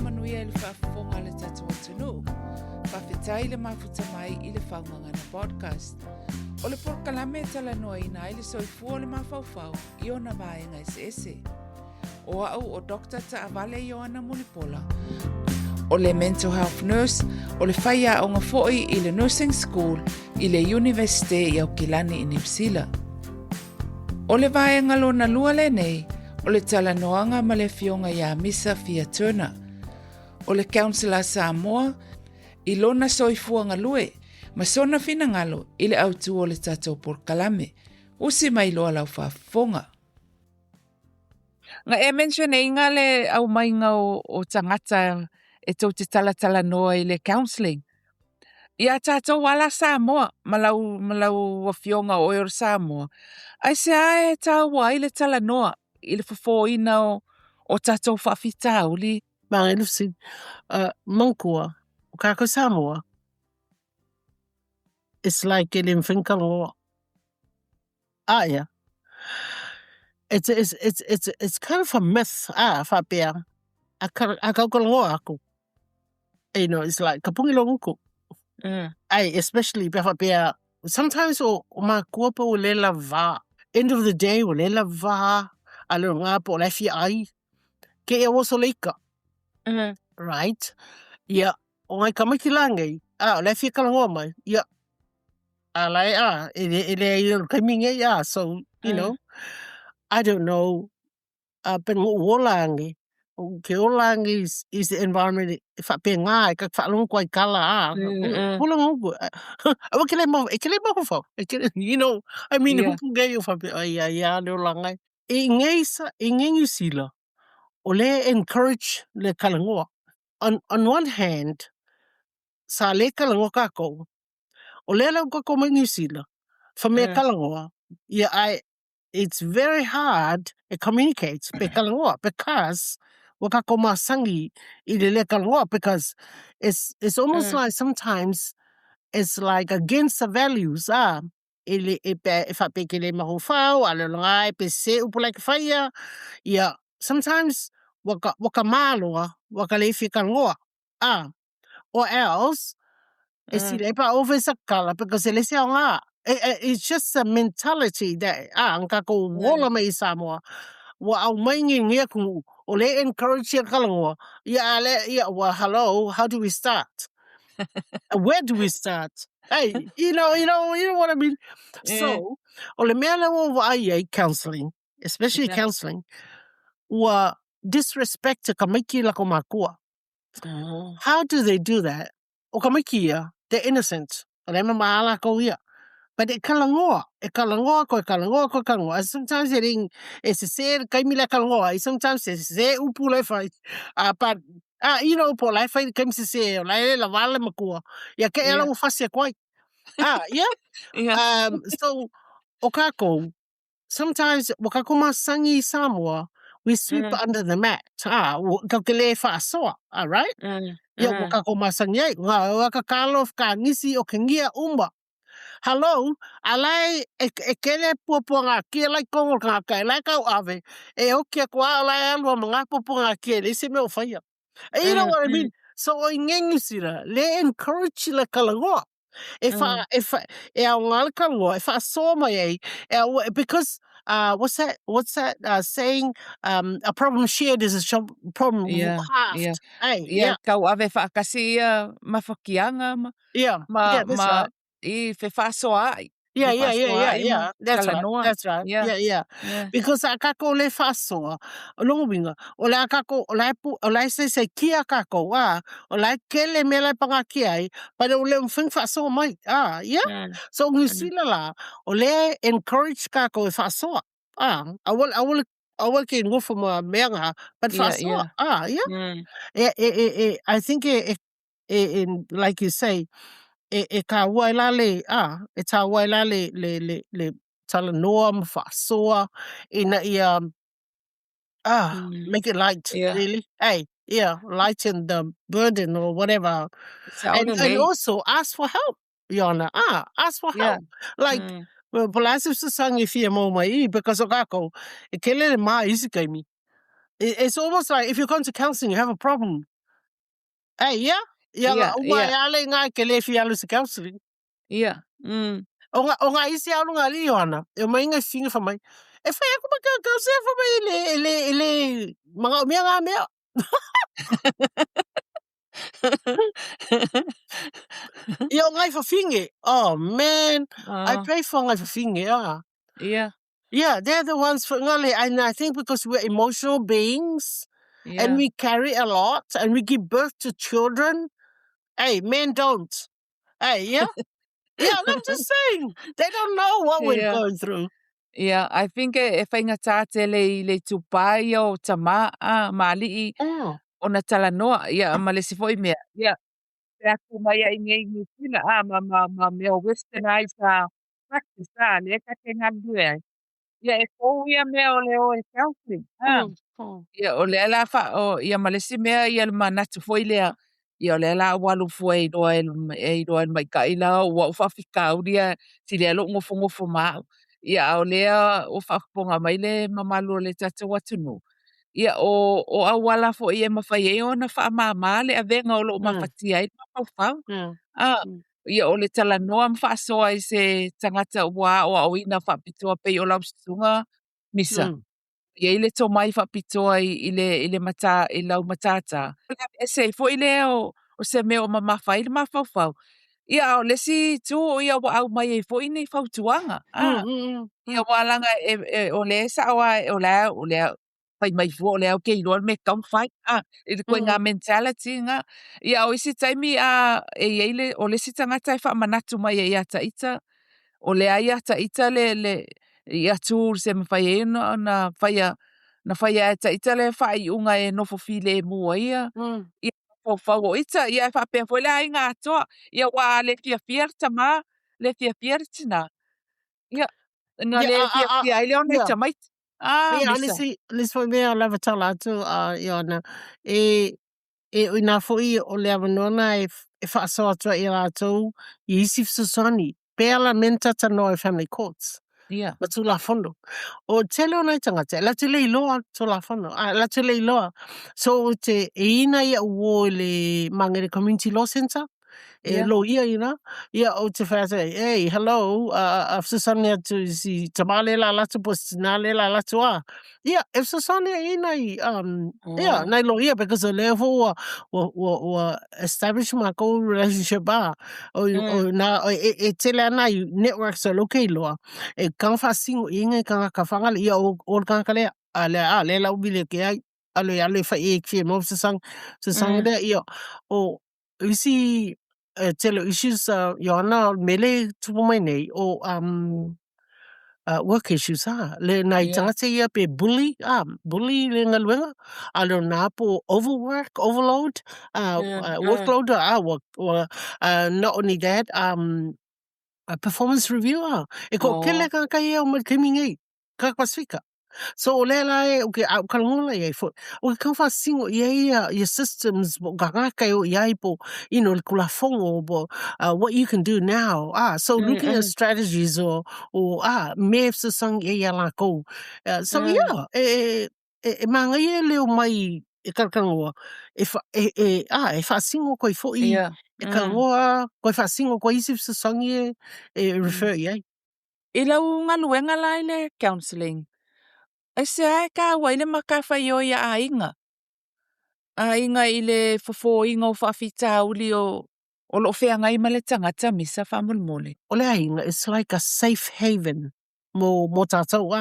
manuia i le whaafonga le tatou atunu. Whawhetai le mafuta mai i le whaunganga na podcast. O le porkalame talanoa ina i le soifua le mafaufau i o na vaenga ese. O au o Dr. Tāua i o ana mulipola. O le mental health nurse, o le whaia o ngā fo'i i le nursing school i le university i au Kilani i Nipsila. O le vaenga lona lua le nei, o le talanoaga ma le fionga ia Misa Fia Turner O le counselor Samoa, i lona soifua galue, ma sona fina ngalo i le autu o le tatou porkalame, usi mai loa lau whaafonga. Nga mention e inga le au mainga o tangata e tau te talanoa i le counselling. Ia tatou wala Samoa, malau wa fionga o eur Samoa. Ai se ae Tāua i le talanoa, i le fofoina o tatou whaafita uli. Mga ilusin, mangkua, o kako Samoa, it's like in Finkalongoa. Yeah. It's kind of a myth, whapea. A kaukalongoa ako. You know, it's like kapungilongo. Especially whapea. Sometimes o ma kuapa o le lava. End of the day, o le lava. Alo ngā po le fi ai. Ke e waso leika. Right? Yeah. O ngai kamakilangai. O le fi kalongoa mai. Yeah. Alai, ele kaiminga, so, you know, I don't know, but olangi, ke olangi is the environment, fa pe ngai, ka fa long kwai kala, pulang you know, I mean, hupungai fa pe, ya, le olangai. Ingei sila, ole encourage le kalangoa. On one hand, sa le kalangoa kako, o lela kako mai New Zealand, for me kalangoa, it's very hard to communicate pe kalangoa because wakako masangi I le kalangoa because it's almost like sometimes it's like against the values if I pick le mafaufau ale ngai pe se upula ke faia sometimes waka maloa waka le fi kalangoa or else it's over sakala because it's just a mentality that angkako wola mai Samoa wa au maingi ngia ku ole encourage kalangoa well hello how do we start where do we start hey you know what I mean so ole mele wo ai counselling especially counselling wa disrespect kamiki la komakua how do they do that o kamikia they're innocent. But kalangoa sometimes it's a say kaimila kalangoa sometimes it's say upule fight but you know po life fight comes to say la wala makua ya ke ela ufasia kwai so okako sometimes wakako masangi Samoa we sweep under the mat kakele fa soa all right wakako masangi wakakalo ka nisi o kengia umba hello alai ekele pupunga ki lai kongo ka lai ka ave o ke kwa lai alwa mga pupunga ki le se me o faia you know what I mean so o ngengi sira le encourage le kalangoa if ngal kalangoa if so mai because what's that saying a problem shared is a problem halved kau ave whaakasi mafakianga that's right I fesoasoani. Yeah. That's right. Yeah. Because akako le fasoa, longwinga, ola akako, ola se kia kako, ola kele mele pangakiai, but ole mfing fasoa mai, So ngisila la, ole encourage kako e fasoa, I will ke ngo from menga, but fasoa, I think like you say, ka wailale ta wailale le talanoa mafasoa ina make it light really lighten the burden or whatever and also ask for help Yona ask for help like Palacio Sangi Fia Mai because Okako Kelele Ma Isikaimi. It's almost like if you come to counseling you have a problem Ia. Ia nga uma ale nga ke le fi alu se counseling. Ia. O nga isi alu nga li Johanna. E mai nga finga fa mai. E fai aku maka counseling fa mai le mga umia nga mea. Ia ngai fa finge. Oh man, I pray for ngai fa finge. Yeah. Yeah, they're the ones for ngale, and I think because we're emotional beings and we carry a lot and we give birth to children. Hey, men don't. Hey, yeah. Yeah, I'm just saying. They don't know what we're going through. Yeah, I think e whainga tāte le tupai o tamaa mali o na talanoa ia ma le sifoi mea. Ia, te aku mai ai ngei New Zealand ma mea westernized practice le ka te galue ai. Ia e kou ia mea o le o e counseling. Ia o le ala o ia ma le si mea ia le manatu foi lea. Ia o le ala walu foi doa e doa mai ka ila o whawhika uria si le alo ngofo maa. Ia o lea o whakaponga mai le mamalu o le tata watunu. Ia o auala fo ia mawhai e o na whaamama le avenga o lo mawhatia i mafaufau. Ia o le talanoa mwhaasoa i se tangata ua o awina whapitoa pei o lausitunga misa. Ia i le tō mai whapitoa i le mata, i lau matata. E se fo i le o se mea o mamawhai le mafaufau. Ia o le si tu o ia wa au mai e fo i nei whautuanga. Ia walanga o le sa o le pai mai fo o le au kei roa me kaum whai. I le koe ngā mentality nga. Ia o isi taimi e eile o le si tangata e wha manatu mai e ia taita. O le aia taita le ia tūr se mawhai e na whaia e taita le whai unga e nofo file e mua ia. Ia mafaufau o ita, ia e whapea fo le ai ngā toa. Ia wā le fia tama, le fia tina. Ia, nga le fia i leo nei tamait. Yeah, Misa. let's for me I love talatu Iona. Ina foi o le avanona e whaasoa atua i latou I isi fesoasoani. Pēala menta tanoa e family courts. Yeah. Ma tū la whono. O tele o nei tangata, la te lei loa tū la whono. La te lei loa. So te ina ia uo le mangere community law centre. Lo ia ina. Ia o te whaata, hey, hello, fesoasoani atu si tamale la latu po sinale la latu a. Ia, e fesoasoani ina ia, nei lo ia, because o level wa establish ma ko relationship o e tele ana I networks o lokei loa. E kanga whasingo inga kanga ka whangale ia o kanga kalea. Le lau bile ke ai. Ale wha e kia mo sasang rea ia. O isi tele issues Iona mele tupu mai nei o work issues le nai tangata ia pe bully le ngaluenga alo na po overload workload not only that a performance review e ko kele ka ia o marketing ka pasifika. So le lai o ke au kalunga ia fo o ke ka singo ia systems ganga o ia po le kulafongo what you can do now so looking at strategies or me se sang ia la ko so yeah e manga ia leo mai e kalkangoa e fa singo ko fo I e kalunga ko fa singo ko isi se sang e refer ia I lau ngaluenga lai le counselling. E se ai ka waile makawhai o ia ainga. Ainga I le fofo inga o whawhita uli o lo whenga I male tangata misa whamulmole. O le ainga, it's like a safe haven mo tātou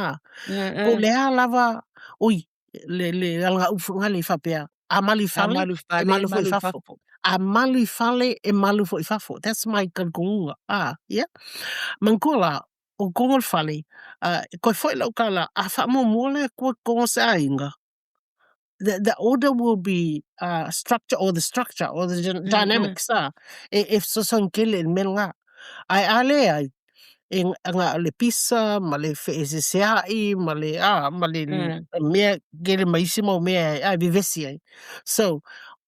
Ko lea lava, oi, le alga ufu nga le whapea. A malu fale, e malu fo I whafo. A malu fale, e malu fo I whafo. That's my kankunga. Yeah. Mankola, o kongol fale, koe foi lau kala, a whamo mole koe kongo se ainga. The order will be structure or the dynamics if so son kele in melnga ai ale ai nga le pisa ma le fesoasoani ma le me gele maisimo me ai vivesi ai so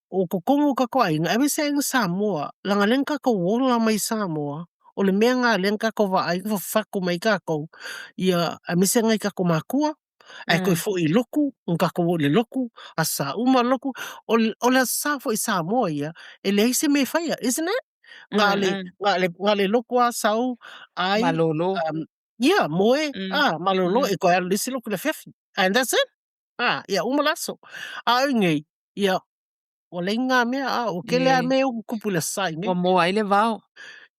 o kokongo ka ko ai nga se nga Samoa langa lenka ko wola mai Samoa o le mea nga lenka ko va ai fa ko mai ka ko ia a mise ngai ka ko makua Ai koe fo I loku, ngaka wo le loku, a sa uma loku, o le sa fo I Samoa ia, e le ise me whaia, isn't it? Ngā le loku a sau, ai, Malolo. yeah, moe, malolo, Mm. e koe ala lisi loku le fefi. And that's it. Ia uma laso. A ngei, ia, o le ngā mea, o ke lea mea o kupula sai, me. O mo ai le vau.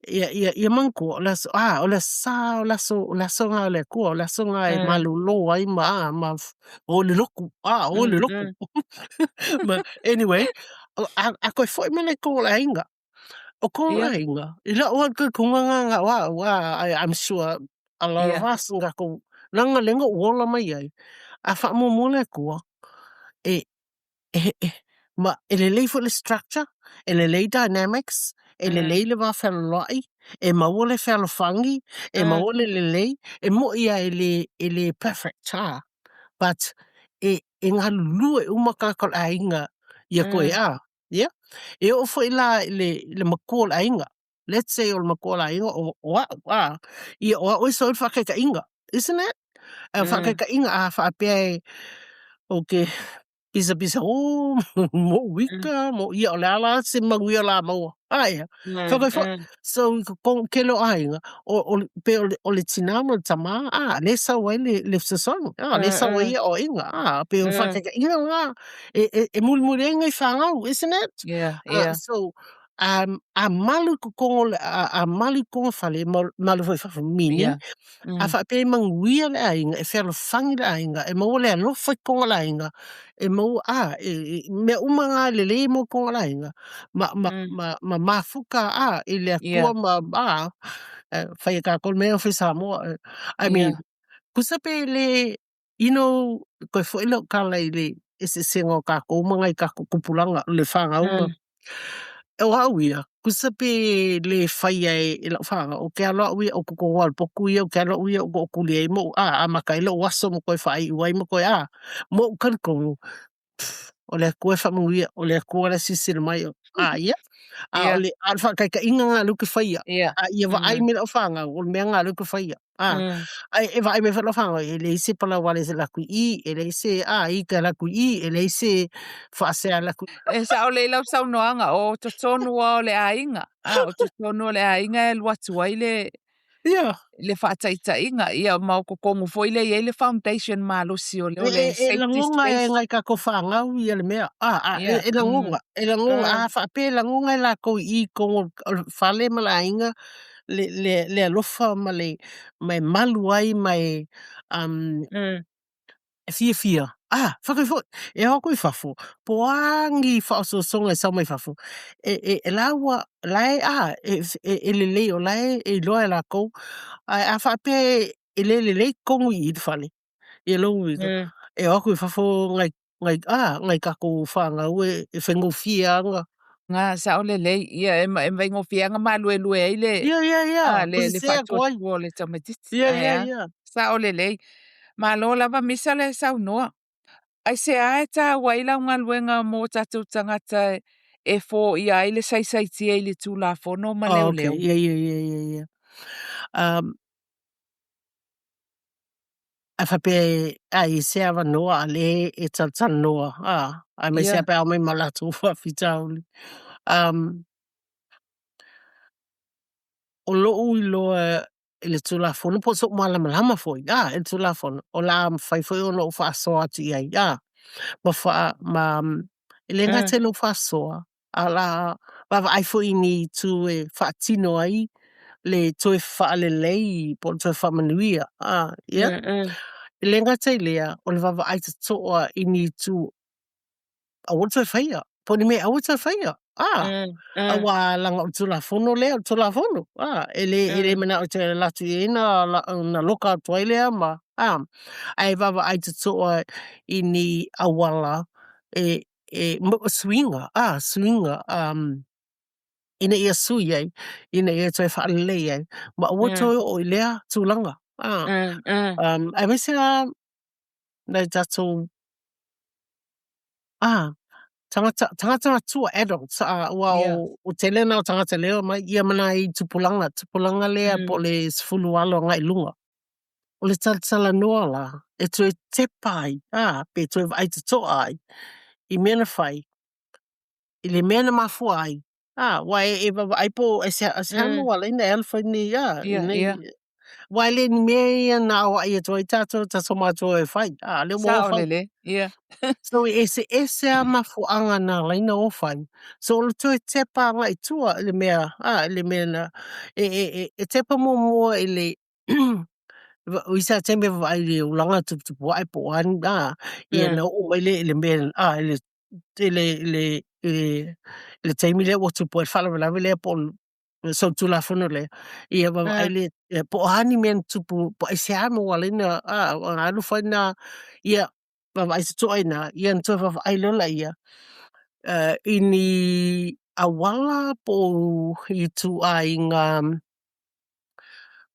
Ia manko, o le sa, o laso ngā le kua, o laso ngā e malolo ai o le loku, o le loku. But anyway, a koe foi mele ko la inga. O ko la inga. I la o ka kunga nga I'm sure a lot of us nga ko langa lenga wola mai ai. A fa mo mole ko e ma ele lei for the structure, ele lei dynamics, ele lei le va falelatai, e mawole falofangi, e mawole le lei, e mo ia ele perfect ha. But e ngā lulu e umakakal ainga ia koe yeah? E o fo ila le makol ainga. Let's say o le makol ainga ia o so whakaika inga, isn't it? Whakaika inga a whapea okay. Pisa mo wika mo ia o le ala se manuia la maua. Ia. So kelo ainga o le tinama tama le sa wai le fesoasoani. Le sa wai o inga pe o whakaika inga nga e mulmurenga I whangau, isn't it? Yeah. So a malu ko a malu ko fale malu foi fa meaning a whape manuia le ainga e whalofangi le ainga e mau le alofa I konga le ainga e mau mea umanga le le mo konga le ainga ma mafuka I le akua whai ka kol mea whi Samoa. I mean, kusape le, you know, koe fo ilo kala I le e se sengo ka umanga I ka kupulanga le whanga uma. E o ia, kusape le whai e la whanga, o ke aloa ui o kuko wal poku ia, o ke aloa ui o kuli e mo, maka ilo waso mo koe whai uai mo koe, mo kankongo, o le koe whamunguia, o le koe le sisira mai, ia, o le alfa kaika inga ngā luke whaia, ia wa ai me la whanga, o le mea ngā luke whaia, e wa ai me whala whanga, e le ise pala wale se laku I, e le ise, I ka laku I, e le ise whaasea laku. E sa o le lau sau noanga, o to tonua o le ainga, o to tonua o le ainga e luatu ai le whaataita inga, ia mau ko kongu foi le le foundation malusi o le safety space. E ngai ka ko whangau I le mea, e langonga, a whape langonga I la ko I kongo whale ma la inga, le alofa ma le mai malu ai mai fia. Whakaiwhoi, e hoko I whafo, poangi whaososonga I sau mai whafo. E laua, lai e le lei o lai e loa e la kou, a whape e le lei kongu I te whale. E lau ika. E hoko I whafo ngai kako whangau e whengu fia anga. Nga sa o le lei, ia e whengu fia anga malue lue ai le. Le whatua tua le taumatiti. Sa o le lei. Malo lava misa le sau noa. Ai se ae ta waila ngā luenga mō tātou tangata e fō I ai le saisaitia I le tū la whono ma leo leo. Yeah. A whape I se awa noa a le e tatan noa. Ai mai se ape au mai malatu whawhitauli. O loo I loa e le tū la whono po so malama foi. E le tū la whono. O la whaifoi o loo whaasoa ati ai. E le ngai te lo whaasoa. A la wawa ai foi ni tu e whaatino ai. Le toe whaalelei po le toe whamanuia. E le ngata I lea, o le wawa ai te toa I ni tu a wata whaia. Po ni me a wata whaia. A wā langa o tula whono lea, o tula whono. E le mana o te latu e na loka tua lea ma. Ai wawa ai te toa I ni auala swinga. Swinga. Ina ia sui ai. Ina ia toi whaalelei ai. Ma o wata o I lea tūlanga. Ai mai se nei tatou tangata tua adults o te lena o tangata leo mai ia mana I tupulanga lea po le sfulu alo ngai lunga o le talanoa la, e tue te pai, pe tue vai te toa ai, I mena fai, I le mena mafua ai, wai e ai po, e se hano ala ina elfa ni, Ia. wai le ni mea ia na awa ia toi tato, tato mato e fai, le mo Sa o fai. lele, ia. So ese a mafuanga na laina o fai. So o tue te pa ngai tua le mea, le mea na, e te pa mo i le, o isa tembe vai le ulanga tuputupua'e po an, ia na o mai le mea, le taimi le o tupu e whala wala le po so tula fono le ia ai le po ani men tupu po ai se amo wala na alu fa na ia ai se to ina ia to ai lola ia ini awala po I tu ai nga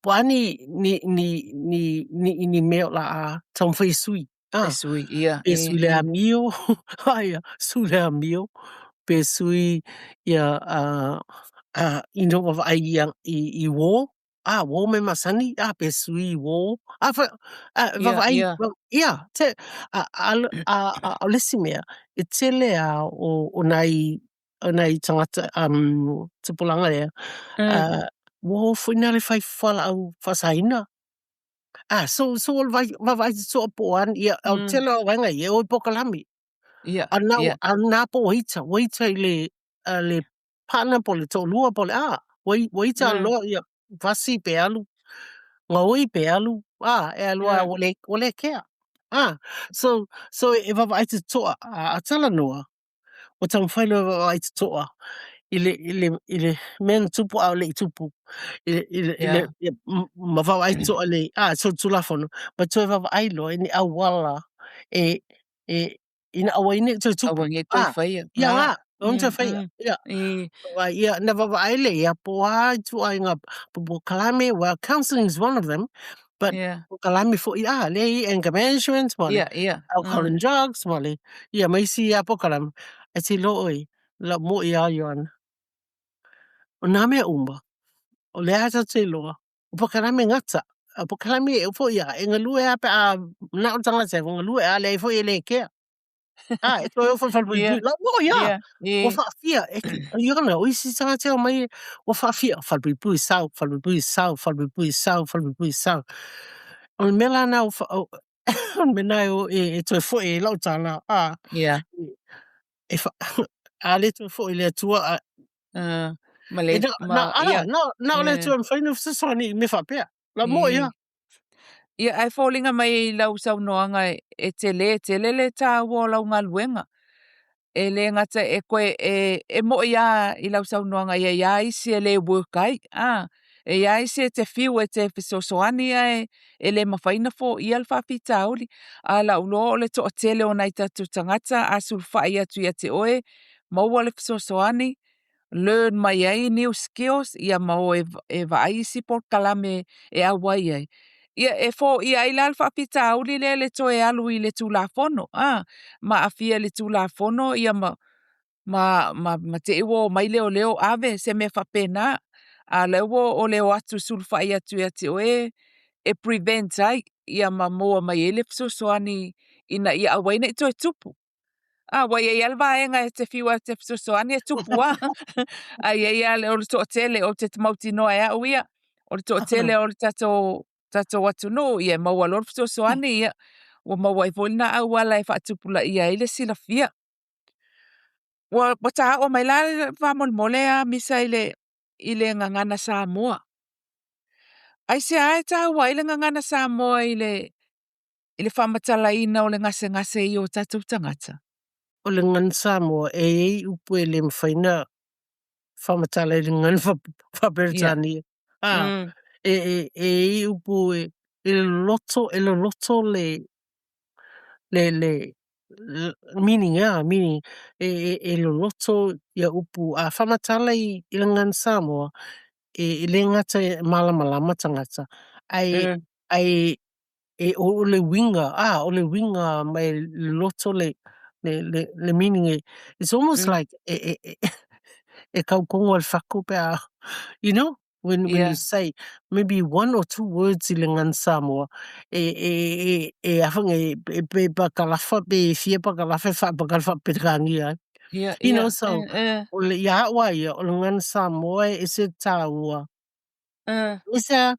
po ani ni meo la tom fai sui E sui, ia. pe sui le amio ai su le amio pe sui ia ino wa ai I wo wo me masani pe sui wo fa ai Ia. ia te lesi mea e tele o nai tangata te pulanga ea wo fwina le fai fala au fasaina so vai so po an ia au tele o wanga ia o pokalami Ia. Ana po waita le pana po le tolua po le waita lo ia vasi pe alu ngoi pe alu e alu ole kea so e va vai to a talanoa o tam failo vai to ile men tupu au le tupu ile ma va vai to le so tulafono ma to va vai lo ni awala e ina awaine to tupu Awange toi whaia. ia nga on te fai ia I. ia na va vai le ia po tu ai nga po kalame well counselling is one of them but Ia. kalame fo le anger management mole Ia. alcohol and drugs mole ia mai si po kalam e si lo oi la mo ia yon o na me umba o le ata te loa o po kalame ngata o po kalame e fo ia e ngalue ape na o tanga se ngalue le fo le ke e to yo fo fal bu Ia. la mo ia Ia. o fa fia e yo na o si tanga te o mai o fa fia fal bu sau fal bu sau fal bu sau fal bu sau o mela na o me na o e to fo e lo tala Ia. e fa ale to fo le tua e Male. Ia. na le tu am fai no fesoasoani me fa pe la mo ia Ia ai fōlinga mai lau sau noanga e tele le Tāua o lau galuega. E le ngata e koe e mo ia I lau sau noanga ia isi e le work ai. E ia isi e te fiu e te fesoasoani e le mawhaina fo ia le whawhitauli. A lau loa o le toa tele o nai tatu tangata a sulwhai atu ia te oe. Maua le fesoasoani. Learn mai ai new skills ia mau e vai isi por kalame e awai ai. Ia e fo ia I la whapitauli le toe alu I le tulafono. Ma afia le tulafono ia ma te iwo mai leo ave se me whapena. A leo o leo atu sulwhai atu ia te oe e prevent ai ia ma moa mai ele fesoasoani ina ia awaina I toi tupu. Wai e alvaenga e te fiua te fesoasoani e tupu ai le o le toa tele o te mautinoa e au ia. O le toa tele o le tato atu no ia maua lor fesoasoani ia. Wa maua I volina auala e whaatupula ia I le sila fia. Wa taha o mai la whamolmole misa I le ngangana Samoa. Ai se ae Tāua I le ngangana Samoa I le whamatalaina o le ngase I o tatou tangata. o le ngan Samoa e upu e le mwhaina whamatala i le ngan whaperitani. E upu e le loto le meaning meaning e le loto ia upu a whamatala I le ngan Samoa e le ngata malama tangata. Ai o le winga mai le loto le meaning it's almost like e kau kongo al whaku pe you know when you say maybe one or two words i le ngan Samoa afang pe pakalafa pe fia pakalafa fa pakalafa petrangi ai. You know, so o le ia wa ia o le ngan Samoa is it Tāua. Is there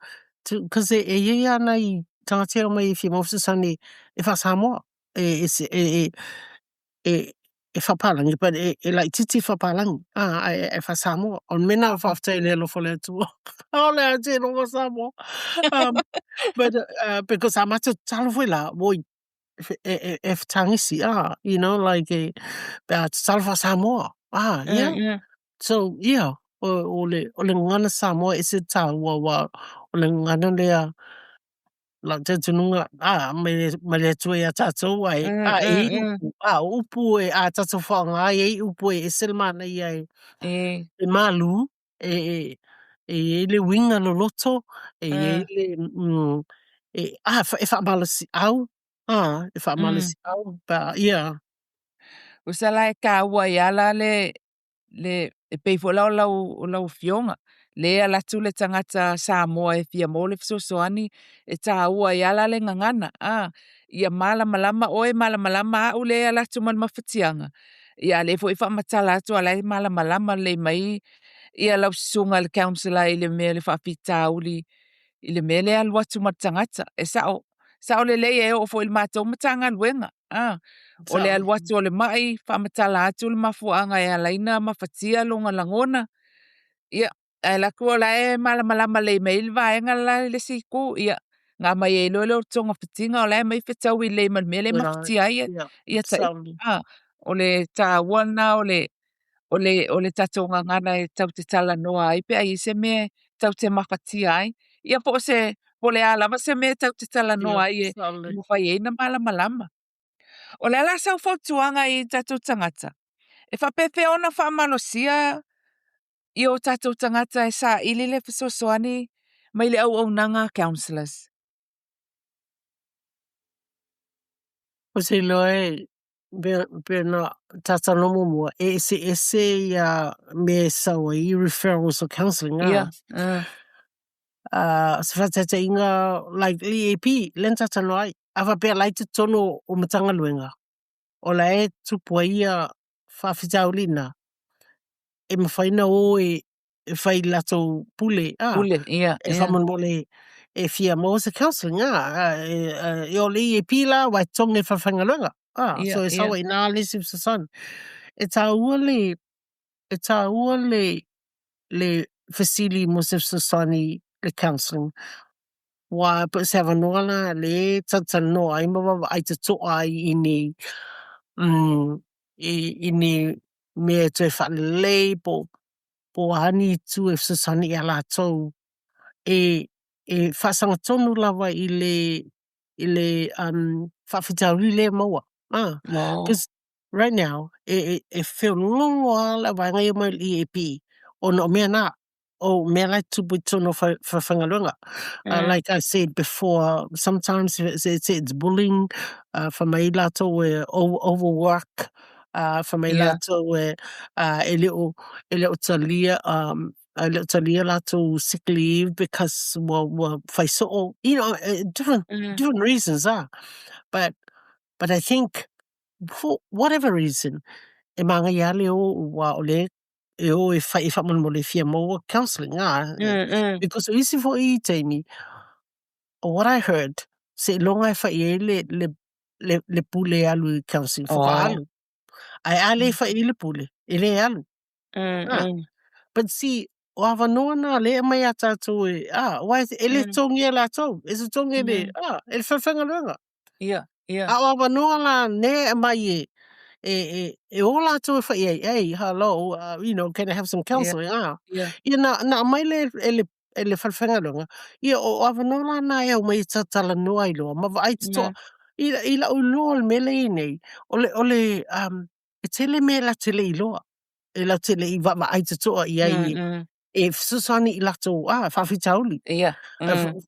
because ia na I tangatira mai fia mofusani if a Samoa is e whapalangi, but like titi whapalangi. E whasamoa. On mena whaftai le lo fole tu. O le a te longa Samoa. But because I'm at a talwila, boy, if tangisi, you know, like salva Samoa. Yeah. So, yeah. Ole ngana Samoa is it Tāua wa ole ngana lea la te tununga me tu e tatou ai upu e a tatou whanga ai upu e selmana i ai e malu le winga no loto le e whaamalasi au e whaamalasi au but yeah. Usa lai ka ua i ala le e peifola o lau fionga. Le ala tu le tangata Samoa e fia mo le fesoasoani e Tāua i ala le ngangana. Ia malamalama oe malamalama au le ala tu man mawhatianga. Ia le fo i whaamatala atu ala malamalama le mai ia lau sunga le counsellor i le mea le whaapita uli i le mea le alua tu matangata. E sao le lei e o fo il mātou matanga luenga. O le alua tu o le mai whaamatala atu le mafuanga e alaina mawhatia longa langona. Ia, e la kua la e malamalama le mai le vaenga la le siku. Ia, ngā mai e lolo tonga whitinga o la e mai whetau i le man mele mawhatia ia tai. O le Tāwana o le tatonga ngana e tau te talanoa ai pe ai se me tau te mawhatia ai. Ia po se po le alama se me tau te talanoa ai e mwhai e na malamalama. O le ala sau fautuanga i tatou tangata. E whapepe ona whaamalosia i o tatou tangata e sa ili le fesoasoani mai le au nanga counsellors. O se loe be na tatalomo mua ese ia me sawa I referrals or counselling. Se whatata inga like le EP len tatalo ai awa pe lai te tono o matanga luenga. O la e tupua ia whawhitaulina e mawhaina o e whai latou pule. E whaman mole e fia mo se counselling. E o le EP la wai tonga e whawhangalunga. So e sawa I nā lesi son. E Tāua le fasili mo se sosani le counselling. Wa pa se avanoala le tatanoa ai mawa ai te toa ai ini me te whalelei po ani tu e sosani a latou e whasanga tonu lava I le whawhitauri le maua. Because right now e whio longo ala vai ngai mai EAP o no mea na o mea lai tupu tono whawhangalunga. Like I said before, sometimes it's bullying from mai latou overwork from mai latou e leo talia a little talia latou sick leave because whaiso'o, you know, different reasons but I think for whatever reason e manga ia leo wa ole e o e whaman mo le fia mo counselling because isi fo I taimi what I heard se longa e whai le pule alu counselling whakaalu ai ale whai le pule e le alu but see o awanoa na le mai a tātou wai e le tongi e latou e se tongi e le e le whawhangalunga a o awanoa la ne mai e o latou e whai hey hello you know can I have some counselling ia na mai le ele whawhangalunga ia o awanoa la na e o mai talanoa I loa ma vai te toa I la uloa le mele I nei ole e tele me la tele I loa e la tele I va ai te toa I ai e susani I latou whawhitauli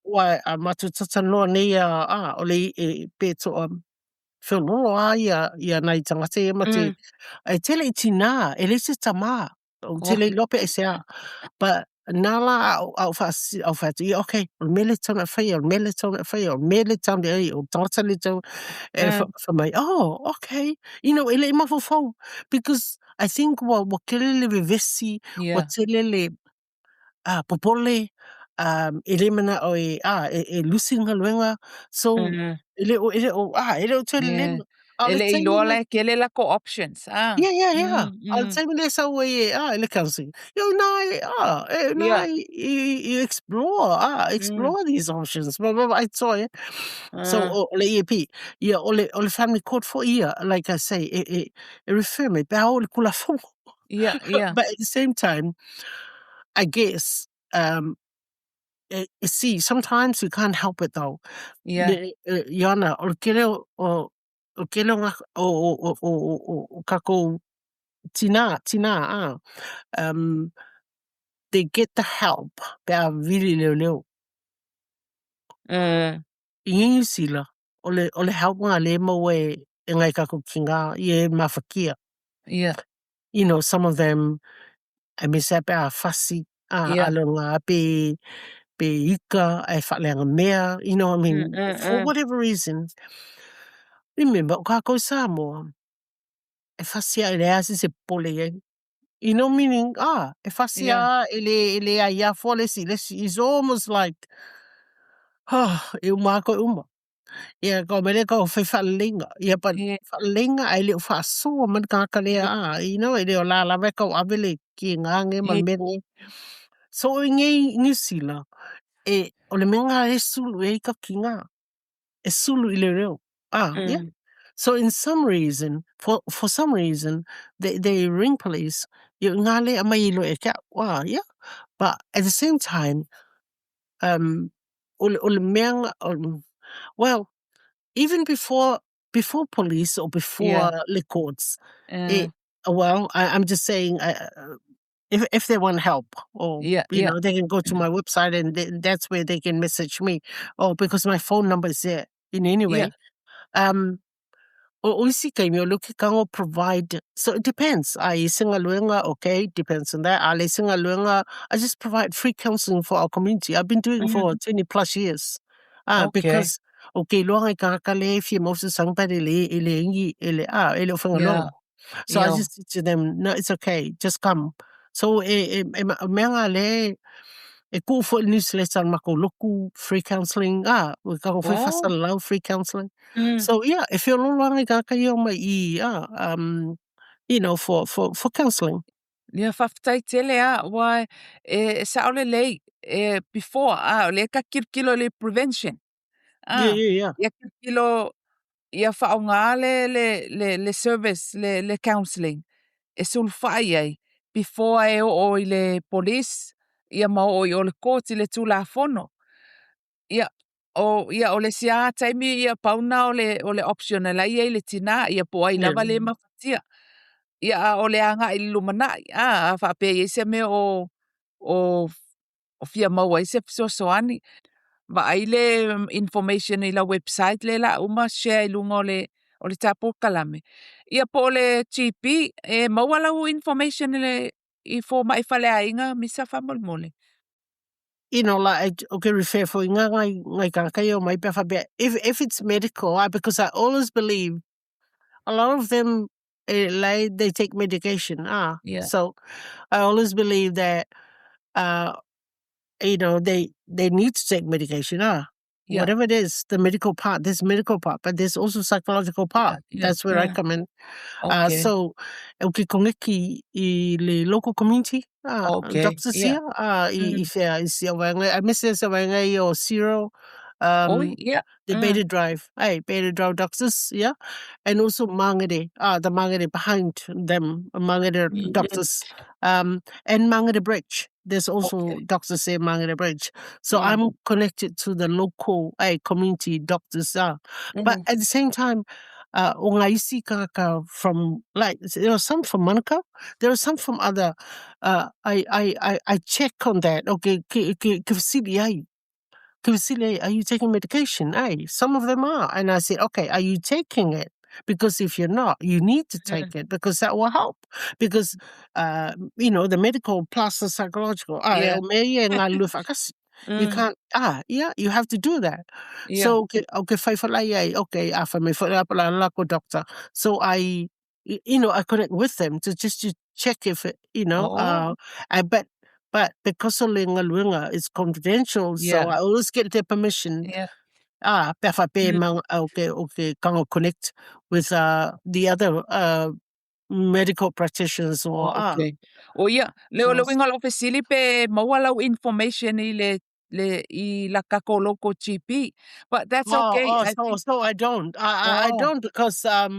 wa matu tatanoa nei ole e pe toa whenoro ia nai tangata e mate e tele I tina e le se tama o tele I lope e sea but nala au fasi okay mele tona fai mele tona fai mele tona ai o tata le tau for my okay ele mafaufau because I think wa kelele vesi wa telele popole ele mana o lusinga luenga so ele o telele ele ilola kele la ko options yeah. I'll say when there's a way, ele counselling. You explore these options. But I saw it. So, ole EP, yeah, ole family court for year, like I say, it refer me, but ole kula fo. Yeah. But at the same time, I guess, see, sometimes you can't help it though. Yeah. Yana, ole kele o kele o kako tina, they get the help. Pea vili leo. Ingi sila. Ole help nga le mo e ngai kako kinga ye mafakia. Yeah. Some of them, aemaise pea fasi. Alonga pe ika, ai whaleanga mea. For whatever reason. Remember, kako Samoa. E fasia ele asi se pole ye. Meaning, e fasia ele aia fole si. It's almost like, uma ko uma. Ia ko mele ko fe falinga. Ia pa falinga ai le fa so man ka ka le ele o la ve ko avele ki ngange man mene. So ngi sila o le menga e sulu e ka kinga. E sulu ile reo. Yeah. So in some reason, for some reason, they ring police. You ngale amai lo e ka. Yeah. But at the same time, well, even before police or before the courts, I'm just saying, if they want help, or they can go to my website and that's where they can message me. Because my phone number is there. In any way, o isi kai me o luki kango provide. So it depends. Singa luenga, okay, depends on that. Singa luenga, I just provide free counseling for our community. I've been doing it for 20 plus years. Because okay, luanga kakale fi mo sa sangpa ele fanga so I just say to them, no, it's okay, just come. So menga le ku fo newsletter mako loku free counseling we ka fa fasal free counseling. So yeah, if you're luanga kakayo mai for counseling. Yeah, whaftai tele wai sa ole lei before ole ka kirkilo le prevention. Yeah. Ia kirkilo ia whaonga le service le counseling. E sulfai ai before o i le police ia mau o i o le court i le tulafono. Ia o le sia taimi ia pauna o le option ala ia i le tina ia po ai lava le mafatia. Ia o le anga i lumanai a whape i se me o fia maua i se fesoasoani. Va ai le information i la website le la uma share i lunga o le tapo kalame. Ia po le GP maua lau information i fo mai fale ainga misa famolmole. Like okay, refer for ngai kakayo mai pa if it's medical, because I always believe a lot of them like they take medication. So I always believe that they need to take medication. Whatever it is, the medical part, there's medical part, but there's also psychological part. That's where I come in. So okay, kongeki I le local community. Doctors here. I miss this your zero. The Beta Drive. Beta Drive doctors, and also Mangere, the Mangere behind them, Mangere doctors, and Mangere Bridge. There's also doctors say Mangere Bridge. So I'm connected to the local community doctors. But at the same time, ongaisi kaka from there are some from Manukau, there are some from other. I check on that. Okay, are you taking medication? Some of them are. And I said, okay, are you taking it? Because if you're not, you need to take it because that will help. Because, the medical plus the psychological. Yeah. You can't, you have to do that. Yeah. So, okay, okay, afa me doctor. So I connect with them to check if, Oh. but because of Linga it's confidential, Yeah. so I always get their permission. Yeah. Pefa pe Mm. okay, connect with the other medical practitioners Oh, or okay. O ia, le o le winga lo fesili pe maua lau information i i la kako loko GP. But that's okay. I think. so I don't. I Oh. don't because Nga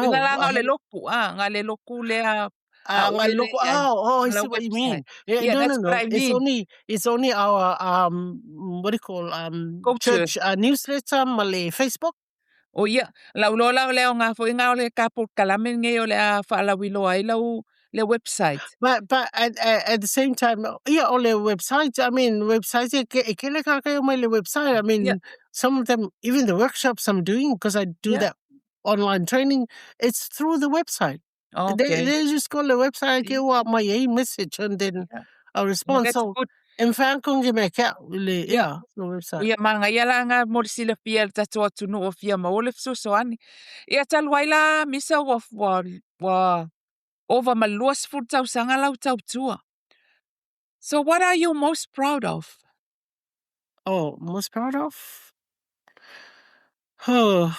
no, la I nga le haven't. loku, nga le loku lea I auele look. ai, I la see what you website. mean. Yeah, Yeah, that's what no. I mean. It's only our what do you call Coaches. church newsletter, Malay Facebook. O ia, lau lola o leo ngā whainga o le kapo kalame nge o le a whaalawilo ai lau le website. But at the same time, on the website. I mean, websites. The website. I Yeah, mean, some of them, even the workshops I'm doing, because I do yeah. that online training, it's through the website. Okay. They just go to the website, give out my message, and then Yeah. I'll Yeah, respond. that's So, good. in fact, kung gimeka, Yeah. the website. Ia manga ia la nga morisila pia tatu atu no fia ma ole fesoasoani. Ia talu ai la misa wa over maluas fu tau sanga lau tau tua. So what are you most proud of? Oh, most proud of? Oh,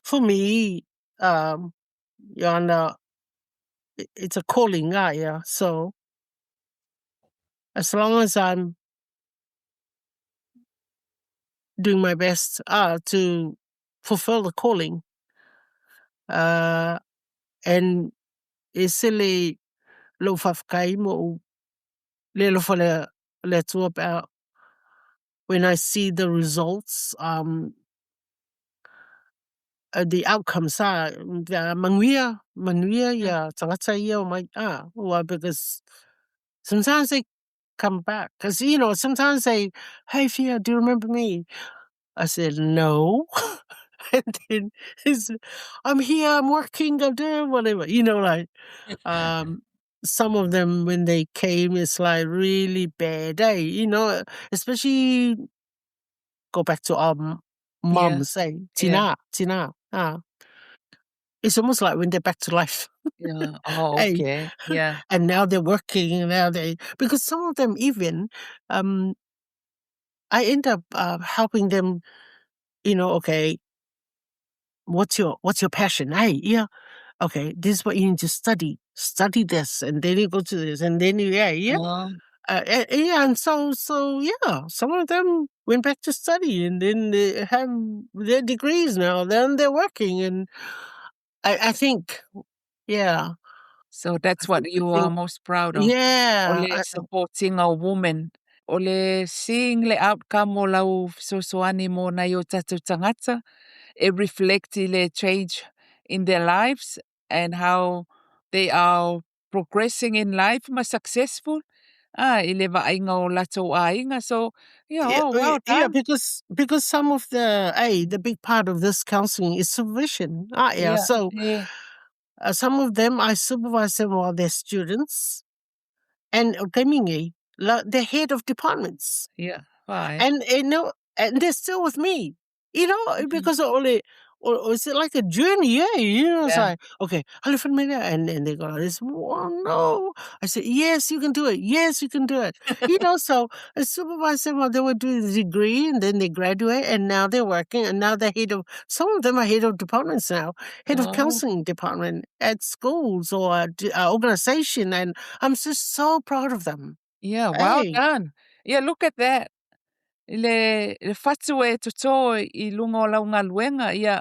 for me, Yana, it's a calling, yeah. So as long as I'm doing my best to fulfill the calling, and isili lo fafkai mo le lo fale let's about when I see the results, the outcomes are the manuia, yeah, tangata ia my because sometimes they come back because sometimes they, hey Fia, do you remember me? I said no. And then he's, I'm here, I'm working, I'm doing whatever, like some of them when they came, it's like really bad, especially go back to our Yeah, moms, yeah, Tina. It's almost like when they're back to life. yeah. Oh, Hey, okay. Yeah. and now they're working, and now because some of them even, I end up helping them, okay, what's your passion? Hey, yeah, okay, this is what you need to study. Study this, and then you go to this, and then Um, and so yeah, some of them went back to study, and then they have their degrees now. Then they're working, and I think, yeah, so that's what I you are think, most proud of. yeah, Ole supporting a woman. Ole seeing the outcome o lau fesoasoani mo na i o tatou tangata. It reflects the change in their lives and how they are progressing in life, ma successful. I le va'aiga o latou aiga. So, yeah, oh, well yeah, done. because some of the big part of this counseling is supervision. Yeah, Yeah, so yeah, some of them I supervise them while they're students, and the head of departments. yeah. Why? And and they're still with me, Mhm. because only or is it like a journey? Yeah, it's Yeah. like, okay, and they go like this. Oh no! I said, yes, you can do it. Yes, you can do it. So I supervised them while they were doing the degree, and then they graduate, and now they're working, and now they're head of. Some of them are head of departments now, head of Oh, counseling department at schools or organization, and I'm just so proud of them. yeah. Well Hey. done. Yeah, look at that. Le fatu e toto I lunga o lau galuega. Yeah.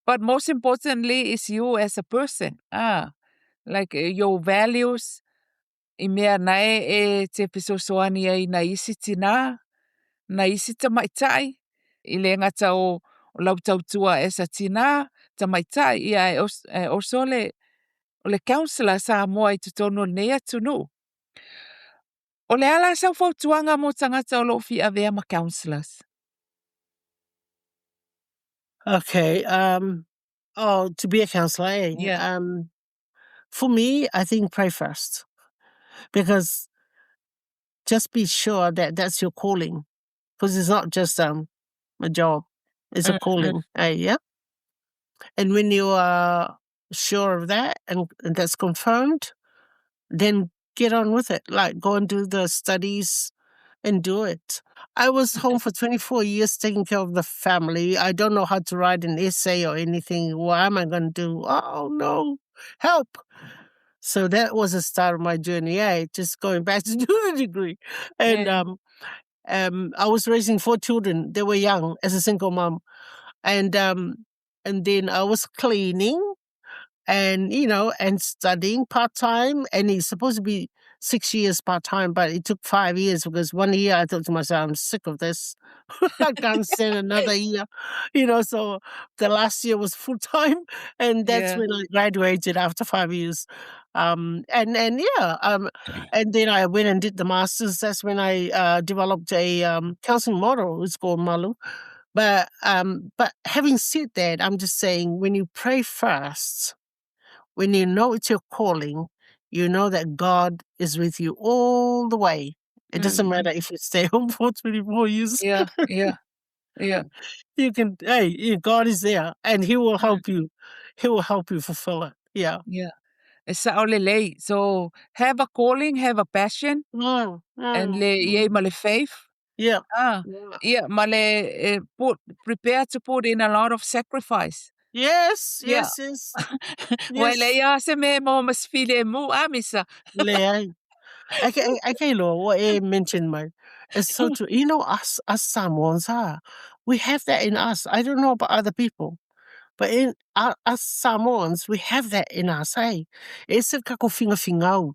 But most importantly is you as a person. Like your values. I mea nae te fesoasoani ai na isi tina, na isi tamaitai. I le ngata o lau tautua e sa tina, tamaitai ia oso o le counselor sa moa I tutono nei atunu. O le ala sau fautuanga mo tangata o lo fi avea ma counselors. Okay. To be a counselor, eh? Yeah. For me, I think pray first, because just be sure that that's your calling, because it's not just a job; it's a Mm. calling. Yeah. And when you are sure of that and that's confirmed, then get on with it. Like, go and do the studies and do it. I was home for 24 years taking care of the family. I don't know how to write an essay or anything. What am I going to do? Oh, no. Help. So that was the start of my journey. Yeah, just going back to do the degree. And Yeah. I was raising 4 children. They were young as a single mom. And then I was cleaning and and studying part-time, and it's supposed to be 6 years part-time, but it took 5 years because 1 year I thought to myself, I'm sick of this. I can't stand another year. So the last year was full-time, and that's Yeah. when I graduated after 5 years. And then I went and did the masters. That's when I developed a counseling model. It's called Malu. But having said that, I'm just saying, when you pray first, when you know it's your calling, you know that God is with you all the way. It doesn't Mm. matter if you stay home for 24 years. Yeah. Yeah. Yeah. God is there and He will Mm. help you. He will help you fulfill it. Yeah. Yeah. Sa lei. So have a calling, have a passion, and le ye ma le faith. Yeah. Ah, Yeah. yeah, ma le prepare to put in a lot of sacrifice. Yes, Yeah. yes, yes, Wai le yes. ia se me mo mas file mu Misa. Lea. I know what I mentioned, man. It's so true. Us Samoans, we have that in us. I don't know about other people. But in us Samoans, we have that in us, hey. It's a kako fingau.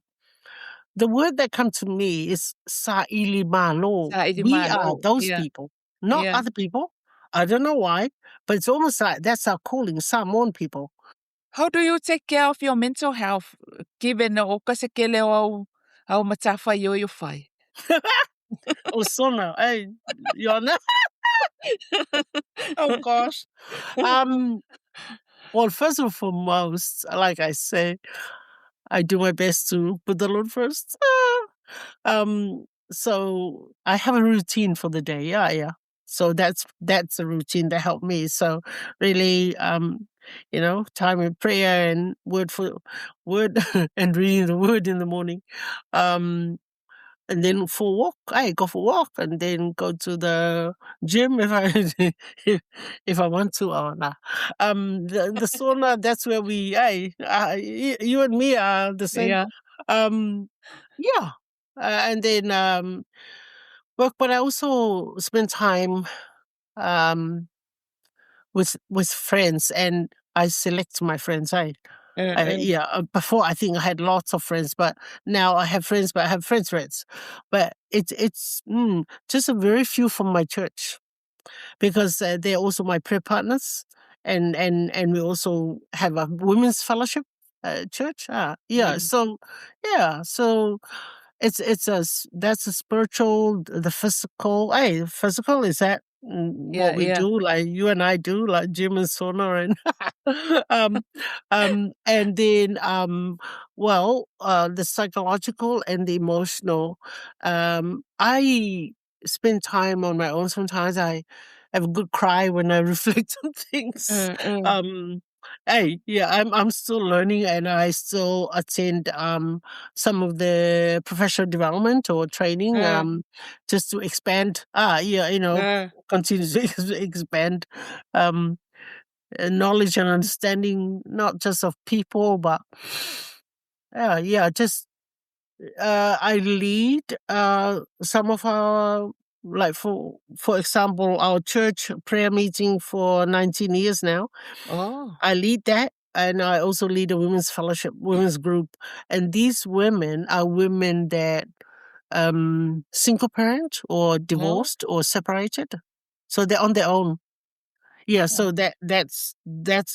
The word that comes to me is sa'ilimalo. Sa ili We are malo. those Yeah. people, not Yeah. other people. I don't know why, but it's almost like that's our calling, Samoan people. How do you take care of your mental health given o ka se kele o au matafa yo yo fai? Lesona, hey, Yona. Oh gosh. Um, well, first and foremost, like I say, I do my best to put the Lord first. So I have a routine for the day. Yeah, yeah. So that's a routine that helped me. So really, time in prayer and word and reading the word in the morning. Um, and then for walk, I go for walk, and then go to the gym if I if I want to or not. The sauna, that's where you and me are the same. Yeah. Um, yeah, and then work, but I also spend time um with friends, and I select my friends. Before I think I had lots of friends, but now I have friends, but I have friends. But it's just a very few from my church, because they're also my prayer partners, and we also have a women's fellowship church. Mm. So that's a spiritual, the physical. Hey, physical is that what Yeah, we yeah. do, like you and I do, like gym and sauna, and and then the psychological and the emotional. I spend time on my own. Sometimes I have a good cry when I reflect on things. Mm. Um, I'm still learning, and I still attend some of the professional development or training, Mm. just to expand. Mm. Continue to expand um, knowledge and understanding, not just of people, but just I lead some of our, like, for example, our church prayer meeting for 19 years now. Oh. I lead that, and I also lead a women's fellowship, women's group. And these women are women that single parent or Oh. divorced or separated. So they're on their own. Yeah, so Oh. that's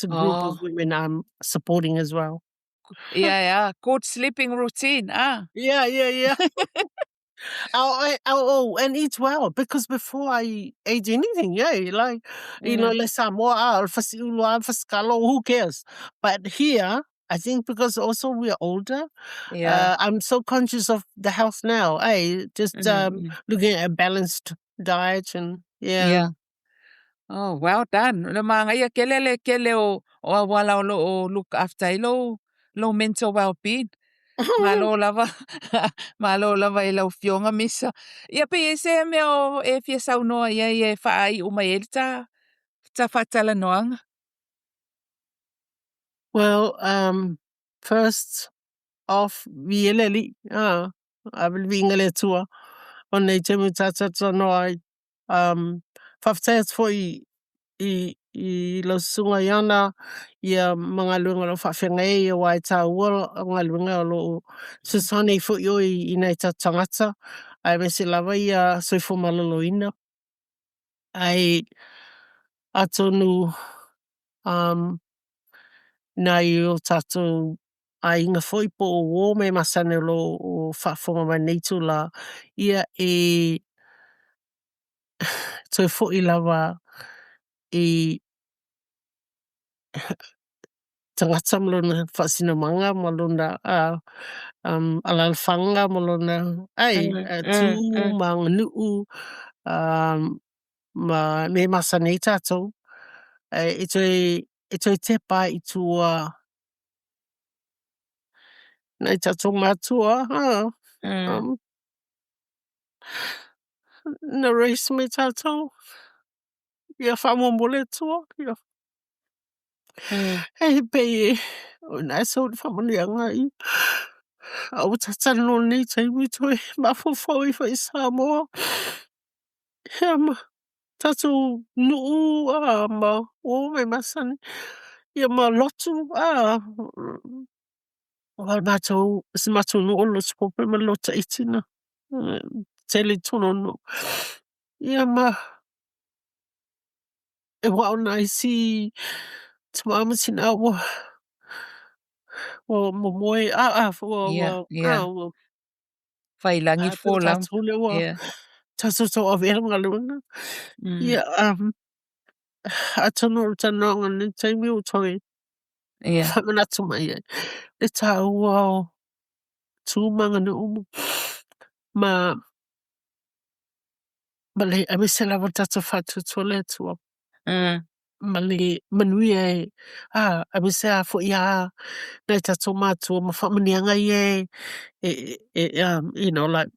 a group of Oh. women I'm supporting as well. Yeah, yeah. Good sleeping routine. Ah. Yeah, yeah, yeah. And eat well, because before I ate anything, like, le Samoa, who cares? But here, I think because also we're older, I'm so conscious of the health now. Just looking at a balanced diet and Oh, well done. Le mga ia kele o awala o look after lo mental well-being. Malo lava lava I lau fionga misa. Ia pe se me o e fia saunoa ia e whaai umai ta whatalanoanga. Well, first off, vieleli, I will be ngale tua. On nei te mi tata no ai. Whafteas fo I lo sunga iana ia mga luenga lo whawhenga e wai Tāua ngā luenga lo susane fo I nei ta tangata. Ai me se lava ia soifua malolo ina. Ai atonu nai o tatou a inga foi po o me masane lo o whaafonga mai nei tu la ia toi fo I lava tangata malona whasinamanga malona alalwhanga malona tū mga nuu me masane I tatou e toi te pai I tua nei tatou matua na race me tatou ia whamomole tua ia pe o nai so whamonianga I au tatalo nei taimi toi mafaufau I whai Samoa ia ma tatou nuu ma o me masane ia ma lotu wal matou si matou nuu o lo spope ma lota itina talitonu ia ma e wao nai si tamama tina wa momoe Whailangi fōlam. tatou le wa tatou tau awera ngā luenga ia atono o tanonga ni taimi o toi whamanatu mai ai le Tāua o tūmanga na umu ma le aemaise lava tatou whatutua le tua ma le manuia aemaise a fo ia nei tatou mātua ma whamanianga you know, like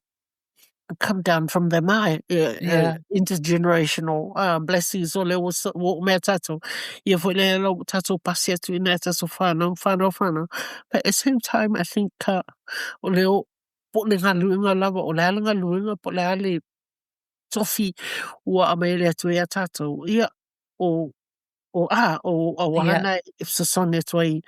come down from them intergenerational blessings o le o mea tatou ia fo le lo tatou pasi atu I nei tatou whanau but at the same time I think o leo po le ngā luenga lava o le ala ngā luenga po le ale tofi ua amaele atu ea tatou ia o wahana fesoasoani atu ai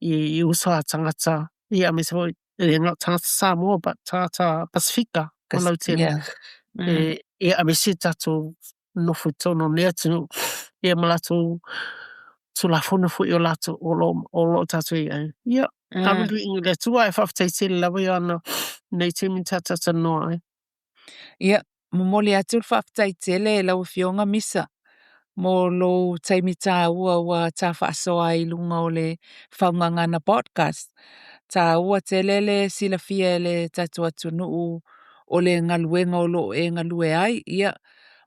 I uso a tangata ia me se hoi not tangata Samoa but tangata Pasifika o lau tele ia aemaise tatou nofo tono nea tunu ia ma latou tulafona fo I o latou o lo tatou ia Tamandu inga le tua e whaftaitele lawa I ana nei te min tatata noa Ia, momoli atu whaftaitele e lau fionga misa. Mo lo taimi Tāua wa tā whaasoa I lunga o le whaungangana podcast. Tāua te lele sila fia le tatu atu nuu o le ngaluenga o lo e galue ai. Ia,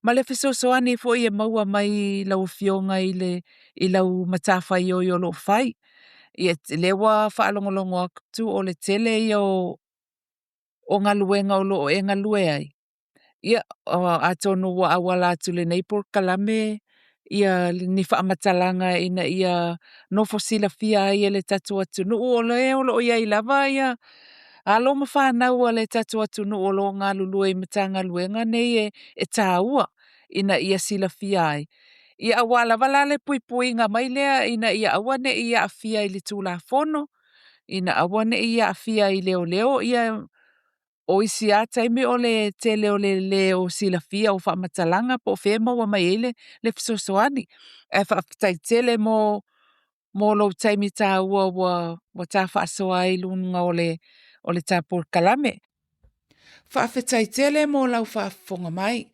ma le fesoasoani fo I e maua mai lau fionga I lau matawhai o lo whai. Ia lewa whaalongolongo atu o le tele I o ngaluenga o lo e galue ai. Ia atonu wa auala atu le neipor kalame ia ni whaamatalanga ina ia nofo sila fia ai le tatu atu nuu o le o lo ia I lava ia alo ma whanau le tatu atu nuu o lo galulue I matanga luenga nei e Tāua ina ia sila fia ai. Ia auala wala le pui ngā mai lea ina ia awane ia afia I le tūla fono ina awane ia afia I leo ia o isi a taimi o le tele o le o sila fia o whaamatalanga po whema wa mai ele le fesoasoani. E whaaftaitele mo lo taimi Tāua wa tā whaasoa I lunga o le tāpor kalame. Whaafetai tele mō lau whaafonga mai.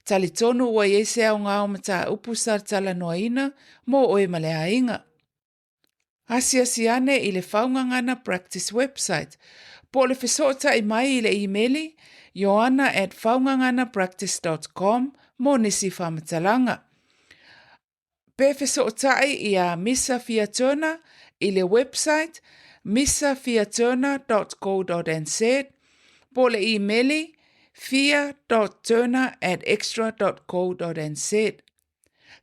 Talitonu ua iese au ngā o mata upusar talanoaina mō oe male ainga. Asiasiane i le whaungangana practice website. Po le fesota i mai i le e-maili joanna@whaunganganapractice.com mō nisi whamatalanga. Pe fesoatai i a Misa Fia Turner i le website misafiaturner.co.nz po le e-maili fia.turner@extra.co.nz.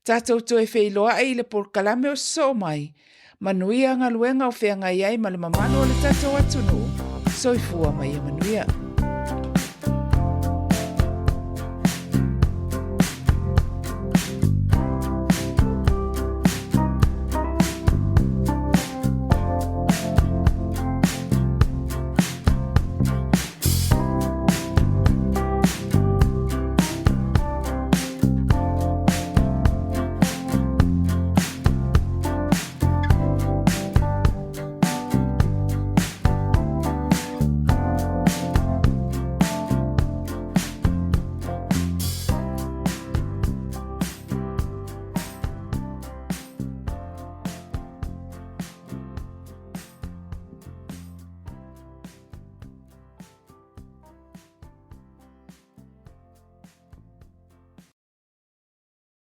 Tātou toe whailoa i le porkalame o so mai. Manuia ngā luenga o whea ngai ai ma le mamano o le tātou atunu. Soifua mai manuia.